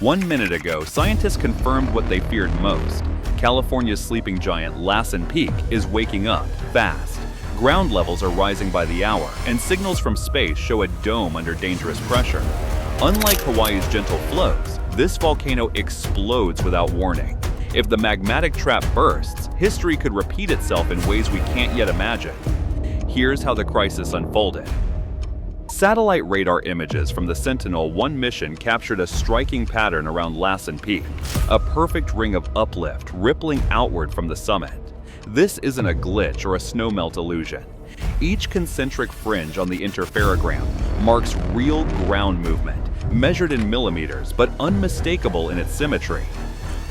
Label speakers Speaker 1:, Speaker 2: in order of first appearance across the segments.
Speaker 1: 1 minute ago, scientists confirmed what they feared most. California's sleeping giant Lassen Peak is waking up fast. Ground levels are rising by the hour, and signals from space show a dome under dangerous pressure. Unlike Hawaii's gentle flows, this volcano explodes without warning. If the magmatic trap bursts, history could repeat itself in ways we can't yet imagine. Here's how the crisis unfolded. Satellite radar images from the Sentinel-1 mission captured a striking pattern around Lassen Peak, a perfect ring of uplift rippling outward from the summit. This isn't a glitch or a snowmelt illusion. Each concentric fringe on the interferogram marks real ground movement, measured in millimeters but unmistakable in its symmetry.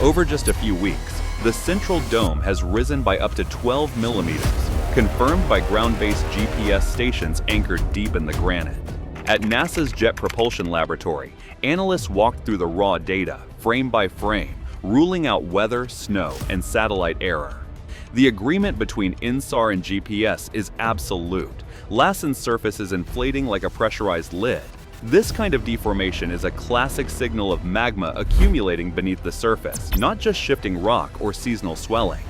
Speaker 1: Over just a few weeks, the central dome has risen by up to 12 millimeters, confirmed by ground-based GPS stations anchored deep in the granite. At NASA's Jet Propulsion Laboratory, analysts walked through the raw data, frame by frame, ruling out weather, snow, and satellite error. The agreement between INSAR and GPS is absolute. Lassen's surface is inflating like a pressurized lid. This kind of deformation is a classic signal of magma accumulating beneath the surface, not just shifting rock or seasonal swelling.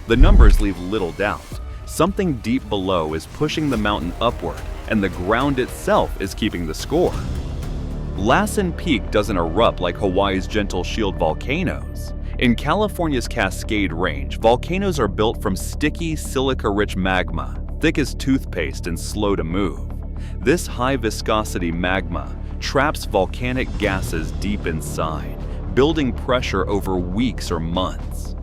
Speaker 1: The numbers leave little doubt. Something deep below is pushing the mountain upward, and the ground itself is keeping the score. Lassen Peak doesn't erupt like Hawaii's gentle shield volcanoes. In California's Cascade Range, volcanoes are built from sticky, silica-rich magma, thick as toothpaste and slow to move. This high-viscosity magma traps volcanic gases deep inside, building pressure over weeks or months.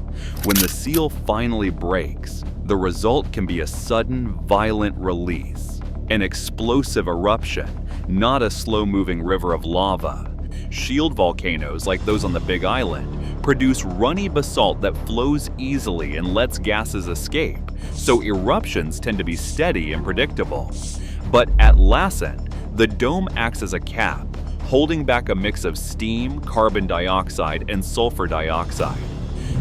Speaker 1: When the seal finally breaks, the result can be a sudden, violent release, an explosive eruption, not a slow-moving river of lava. Shield volcanoes, like those on the Big Island, produce runny basalt that flows easily and lets gases escape, so eruptions tend to be steady and predictable. But at Lassen, the dome acts as a cap, holding back a mix of steam, carbon dioxide, and sulfur dioxide.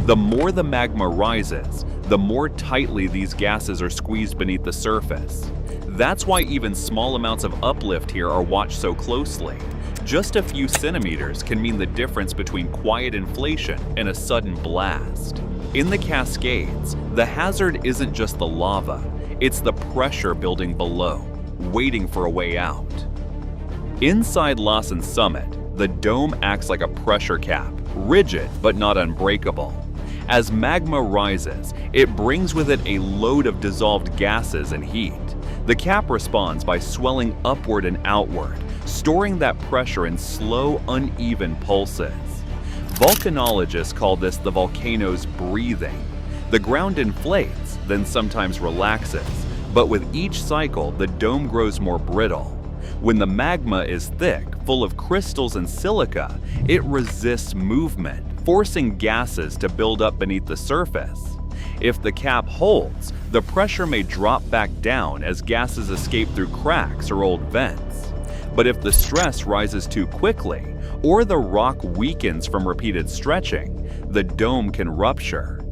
Speaker 1: The more the magma rises, the more tightly these gases are squeezed beneath the surface. That's why even small amounts of uplift here are watched so closely. Just a few centimeters can mean the difference between quiet inflation and a sudden blast. In the Cascades, the hazard isn't just the lava, it's the pressure building below, waiting for a way out. Inside Lassen's summit, the dome acts like a pressure cap, rigid but not unbreakable. As magma rises, it brings with it a load of dissolved gases and heat. The cap responds by swelling upward and outward, storing that pressure in slow, uneven pulses. Volcanologists call this the volcano's breathing. The ground inflates, then sometimes relaxes, but with each cycle, the dome grows more brittle. When the magma is thick, full of crystals and silica, it resists movement, forcing gases to build up beneath the surface. If the cap holds, the pressure may drop back down as gases escape through cracks or old vents. But if the stress rises too quickly, or the rock weakens from repeated stretching, the dome can rupture.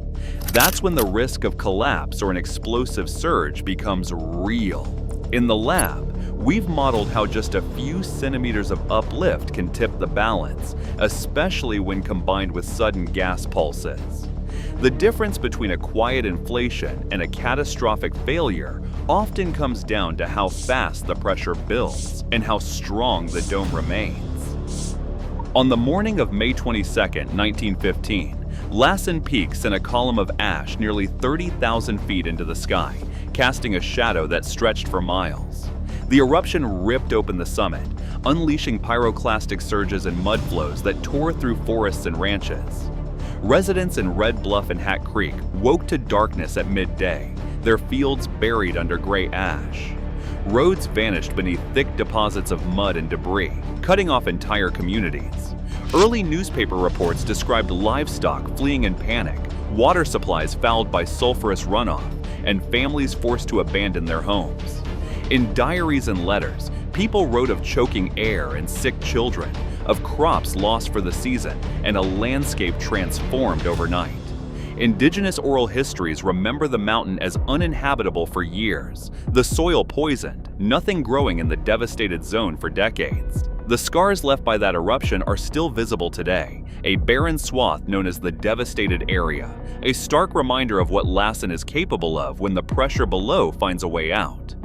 Speaker 1: That's when the risk of collapse or an explosive surge becomes real. In the lab, we've modeled how just a few centimeters of uplift can tip the balance, especially when combined with sudden gas pulses. The difference between a quiet inflation and a catastrophic failure often comes down to how fast the pressure builds and how strong the dome remains. On the morning of May 22, 1915, Lassen Peak sent a column of ash nearly 30,000 feet into the sky, casting a shadow that stretched for miles. The eruption ripped open the summit, unleashing pyroclastic surges and mud flows that tore through forests and ranches. Residents in Red Bluff and Hat Creek woke to darkness at midday, their fields buried under gray ash. Roads vanished beneath thick deposits of mud and debris, cutting off entire communities. Early newspaper reports described livestock fleeing in panic, water supplies fouled by sulfurous runoff, and families forced to abandon their homes. In diaries and letters, people wrote of choking air and sick children, of crops lost for the season, and a landscape transformed overnight. Indigenous oral histories remember the mountain as uninhabitable for years, the soil poisoned, nothing growing in the devastated zone for decades. The scars left by that eruption are still visible today, a barren swath known as the devastated area, a stark reminder of what Lassen is capable of when the pressure below finds a way out.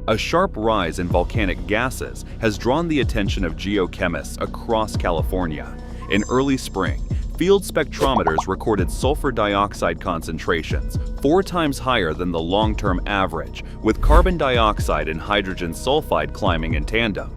Speaker 1: A sharp rise in volcanic gases has drawn the attention of geochemists across California. In early spring, field spectrometers recorded sulfur dioxide concentrations 4 times higher than the long-term average, with carbon dioxide and hydrogen sulfide climbing in tandem.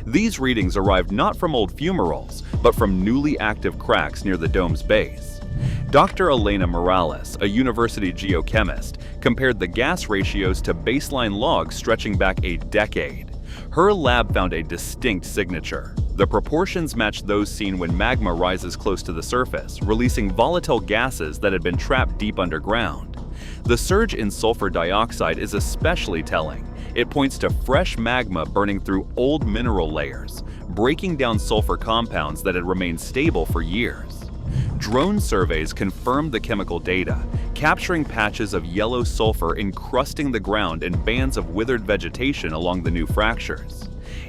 Speaker 1: These readings arrived not from old fumaroles, but from newly active cracks near the dome's base. Dr. Elena Morales, a university geochemist, compared the gas ratios to baseline logs stretching back a decade. Her lab found a distinct signature. The proportions matched those seen when magma rises close to the surface, releasing volatile gases that had been trapped deep underground. The surge in sulfur dioxide is especially telling. It points to fresh magma burning through old mineral layers, breaking down sulfur compounds that had remained stable for years. Drone surveys confirmed the chemical data, capturing patches of yellow sulfur encrusting the ground and bands of withered vegetation along the new fractures.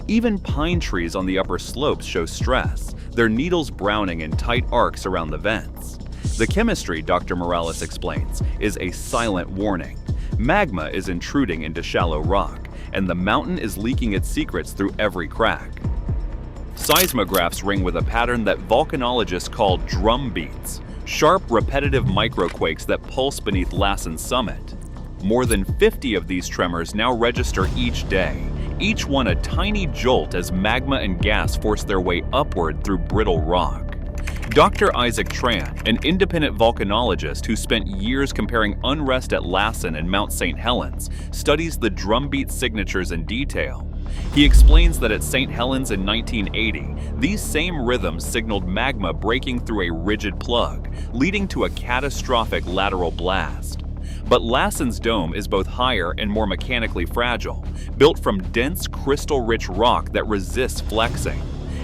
Speaker 1: Even pine trees on the upper slopes show stress, their needles browning in tight arcs around the vents. The chemistry, Dr. Morales explains, is a silent warning. Magma is intruding into shallow rock, and the mountain is leaking its secrets through every crack. Seismographs ring with a pattern that volcanologists call drum beats, sharp, repetitive microquakes that pulse beneath Lassen's summit. More than 50 of these tremors now register each day, each one a tiny jolt as magma and gas force their way upward through brittle rock. Dr. Isaac Tran, an independent volcanologist who spent years comparing unrest at Lassen and Mount St. Helens, studies the drumbeat signatures in detail. He explains that at St. Helens in 1980, these same rhythms signaled magma breaking through a rigid plug, leading to a catastrophic lateral blast. But Lassen's dome is both higher and more mechanically fragile, built from dense, crystal-rich rock that resists flexing.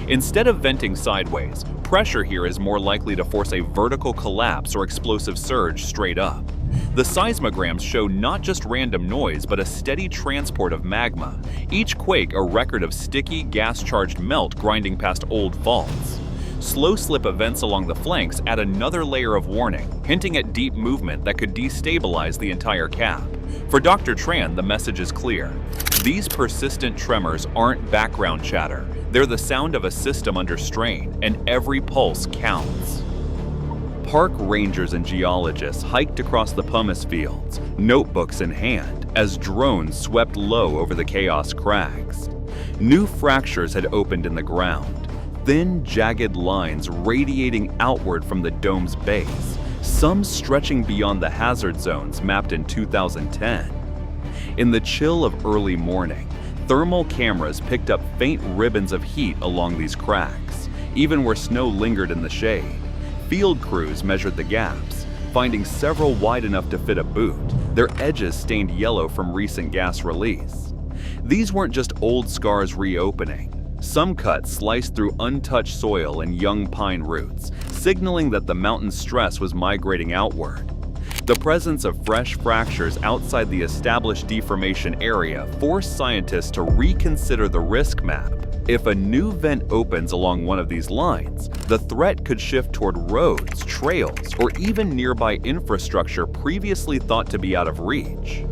Speaker 1: Instead of venting sideways, pressure here is more likely to force a vertical collapse or explosive surge straight up. The seismograms show not just random noise, but a steady transport of magma, each quake a record of sticky, gas-charged melt grinding past old faults. Slow-slip events along the flanks add another layer of warning, hinting at deep movement that could destabilize the entire cap. For Dr. Tran, the message is clear. These persistent tremors aren't background chatter. They're the sound of a system under strain, and every pulse counts. Park rangers and geologists hiked across the pumice fields, notebooks in hand, as drones swept low over the chaos crags. New fractures had opened in the ground, thin, jagged lines radiating outward from the dome's base, some stretching beyond the hazard zones mapped in 2010. In the chill of early morning, thermal cameras picked up faint ribbons of heat along these cracks, even where snow lingered in the shade. Field crews measured the gaps, finding several wide enough to fit a boot, their edges stained yellow from recent gas release. These weren't just old scars reopening. Some cuts sliced through untouched soil and young pine roots, signaling that the mountain's stress was migrating outward. The presence of fresh fractures outside the established deformation area forced scientists to reconsider the risk map. If a new vent opens along one of these lines, the threat could shift toward roads, trails, or even nearby infrastructure previously thought to be out of reach.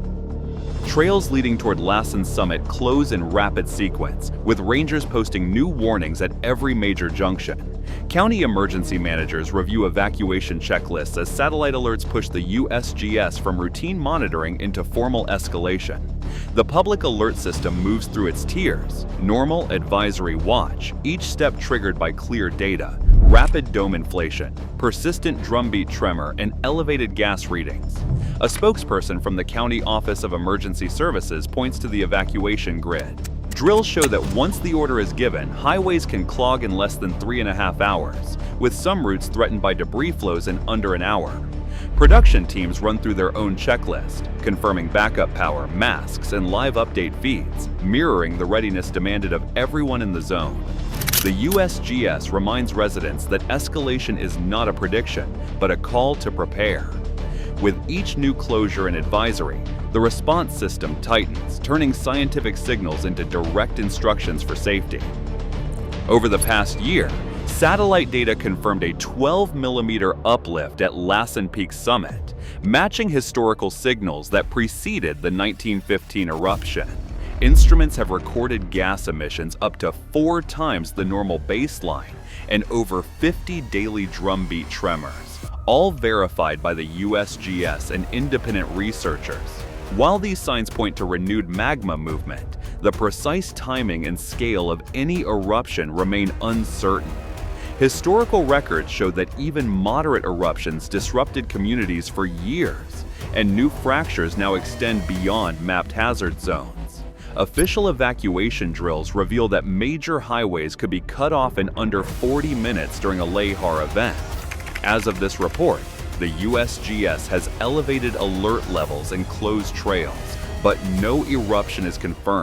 Speaker 1: Trails leading toward Lassen's summit close in rapid sequence, with rangers posting new warnings at every major junction. County emergency managers review evacuation checklists as satellite alerts push the USGS from routine monitoring into formal escalation. The public alert system moves through its tiers: normal, advisory, watch, each step triggered by clear data, rapid dome inflation, persistent drumbeat tremor, and elevated gas readings. A spokesperson from the County Office of Emergency Services points to the evacuation grid. Drills show that once the order is given, highways can clog in less than 3.5 hours, with some routes threatened by debris flows in under an hour. Production teams run through their own checklist, confirming backup power, masks, and live update feeds, mirroring the readiness demanded of everyone in the zone. The USGS reminds residents that escalation is not a prediction, but a call to prepare. With each new closure and advisory, the response system tightens, turning scientific signals into direct instructions for safety. Over the past year, satellite data confirmed a 12-millimeter uplift at Lassen Peak summit, matching historical signals that preceded the 1915 eruption. Instruments have recorded gas emissions up to 4 times the normal baseline and over 50 daily drumbeat tremors, all verified by the USGS and independent researchers. While these signs point to renewed magma movement, the precise timing and scale of any eruption remain uncertain. Historical records show that even moderate eruptions disrupted communities for years, and new fractures now extend beyond mapped hazard zones. Official evacuation drills reveal that major highways could be cut off in under 40 minutes during a Lahar event. As of this report, the USGS has elevated alert levels and closed trails, but no eruption is confirmed.